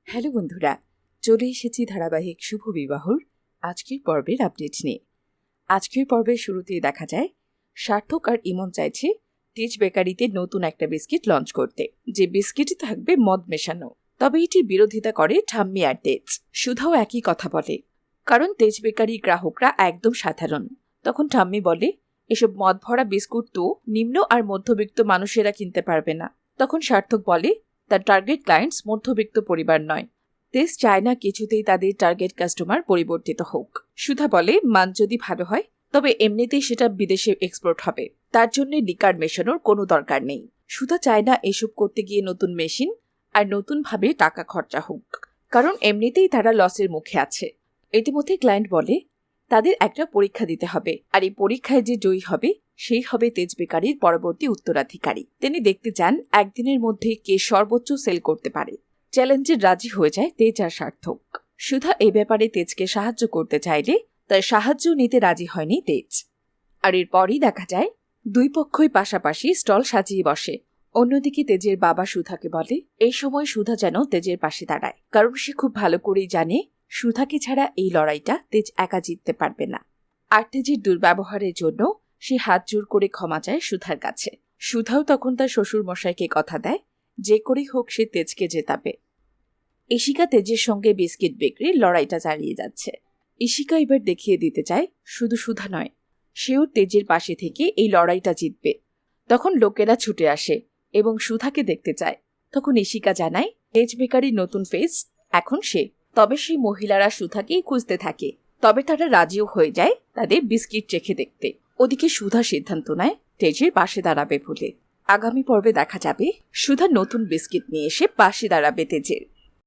Hello বন্ধুরা, চলে এসেছি ধারাবাহিক শুভ বিবাহর আজকের পর্বের আপডেট নিয়ে। আজকের পর্বের শুরুতেই দেখা যায় সার্থক আর ইমন চাইছে তেজ বেকারিতে নতুন একটা বিস্কিট লঞ্চ করতে, যে বিস্কিটে থাকবে মদ মেশানো। তবে এটির বিরোধিতা করে ঠাম্মি আর তেজ। সুধাও একই কথা বলে, কারণ তেজ বেকারির গ্রাহকরা একদম সাধারণ। তখন ঠাম্মি বলে, এসব মদ ভরা বিস্কুট তো নিম্ন আর মধ্যবিত্ত মানুষেরা কিনতে পারবে না। তখন সার্থক বলে, তার টার্গেট ক্লায়েন্টস মধ্যবিত্ত পরিবার নয়। তেজ চায় না কিছুতেই তাদের টার্গেট কাস্টমার পরিবর্তিত হোক। সুধা বলে, মান যদি ভালো হয় তবে এমনিতেই সেটা বিদেশে এক্সপোর্ট হবে, তার জন্য লিকার মেশানোর কোনো দরকার নেই। সুধা চায় না এসব করতে গিয়ে নতুন মেশিন আর নতুনভাবে টাকা খরচা হোক, কারণ এমনিতেই তারা লসের মুখে আছে। ইতিমধ্যে ক্লায়েন্ট বলে তাদের একটা পরীক্ষা দিতে হবে, আর এই পরীক্ষায় যে জয়ী হবে সেই হবে তেজ বেকারির পরবর্তী উত্তরাধিকারী। তিনি দেখতে চান একদিনের মধ্যে কে সর্বোচ্চ সেল করতে পারে। চ্যালেঞ্জে রাজি হয়ে যায় তেজ আর সার্থক। সুধা এই ব্যাপারে তেজকে সাহায্য করতে চাইলে তার সাহায্য নিতে রাজি হয়নি তেজ। আর এরপরই দেখা যায় দুই পক্ষই পাশাপাশি স্টল সাজিয়ে বসে। অন্যদিকে তেজের বাবা সুধাকে বলে এই সময় সুধা যেন তেজের পাশে দাঁড়ায়, কারণ সে খুব ভালো করেই জানে সুধাকে ছাড়া এই লড়াইটা তেজ একা জিততে পারবে না। আর তেজের দুর্ব্যবহারের জন্য সে হাত জোর করে ক্ষমা চায় সুধার কাছে। সুধাও তখন তার শ্বশুর মশাইকে কথা দেয় যে করেই হোক সে তেজকে জেতাবে। ইশিকা তেজের সঙ্গে বিস্কিট বিক্রির লড়াইটা চালিয়ে যাচ্ছে। ইশিকা এবার দেখিয়ে দিতে চায় শুধু সুধা নয়, সেও তেজের পাশে থেকে এই লড়াইটা জিতবে। তখন লোকেরা ছুটে আসে এবং সুধাকে দেখতে চায়। তখন ইশিকা জানায় তেজ বেকারির নতুন ফেস এখন সে। তবে সেই মহিলারা সুধাকেই খুঁজতে থাকে। তবে তারা রাজিও হয়ে যায় তাদের বিস্কিট চেখে দেখতে। ওদিকে সুধা সিদ্ধান্ত নেয় তেজের পাশে দাঁড়াবে বলে। আগামী পর্বে দেখা যাবে সুধা নতুন বিস্কিট নিয়ে এসে পাশে দাঁড়াবে তেজের।